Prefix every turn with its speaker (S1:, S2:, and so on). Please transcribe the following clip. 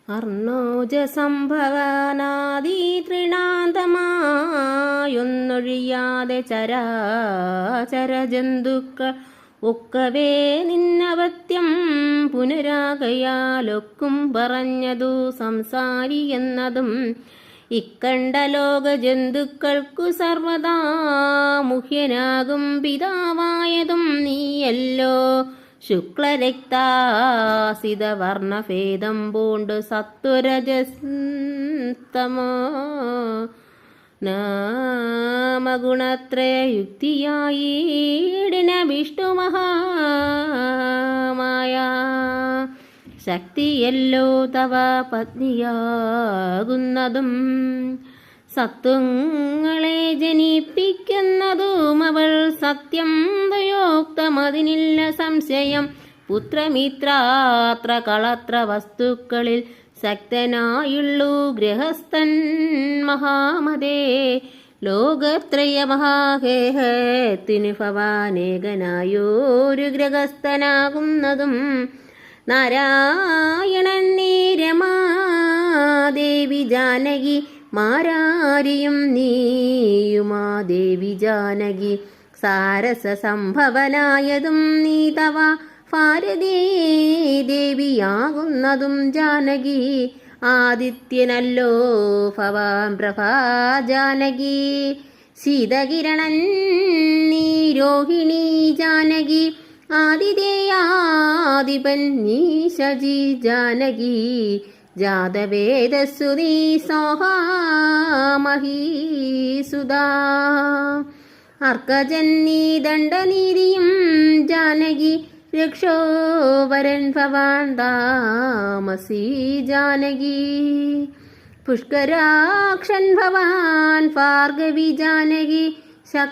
S1: അർണോജസംഭവനാദി തൃണാന്തമായൊന്നൊഴിയാതെ ചരാചര ജന്തുക്കൾ ഒക്കവേ നിന്നവത്യം പുനരാകയാലൊക്കും പറഞ്ഞതു സംസാരി എന്നതും ഇക്കണ്ട ലോക ജന്തുക്കൾക്കു സർവദാ മുഹ്യനാകും പിതാവായതും നീയല്ലോ. ശുക്ലരക്താസിത വർണ്ണഭേദം പൂണ്ട് സത്വരജസ്തമോ നാമഗുണത്രയുക്തിയായിടിന വിഷ്ണു മഹാമായ ശക്തിയല്ലോ തവ പത്നിയാകുന്നതും സത്വങ്ങളെ ജനിപ്പിക്കുന്നതും അവൾ സത്യം ദ്വയോക്തമതിനില്ല സംശയം. പുത്രമിത്രാത്ര കളത്ര വസ്തുക്കളിൽ ശക്തനായുള്ളൂ ഗൃഹസ്ഥൻ മഹാമതേ. ലോകത്രയ മഹാഗേഹത്തിനു ഭവാനേകനായോരു ഗൃഹസ്ഥനാകുന്നതും നാരായണൻ നീരമാദേവി ജാനകി മാരാരിയും നീയുമാദേവി ജാനകി സാരസ സംഭവനായതും നീ തവ ഭാരതീ ദേവിയാകുന്നതും ജാനകി ആദിത്യനല്ലോ ഭവാൻ പ്രഭാ ജാനകി ശീതകിരണൻ നീ രോഹിണി ജാനകി ആദിദേയാദിപൻ നീ ശജി ജാനകി ജാതവേദസ്സു നീ സോഹാമഹീസുതാ അർക്കജന്നീ ദണ്ഡനീതിയും ജാനകി രക്ഷോവരൻ ഭവാൻ താമസി ജാനകി പുഷ്കരാക്ഷൻ ഭവാൻ ഭാർഗവി ജാനകി ശക്ര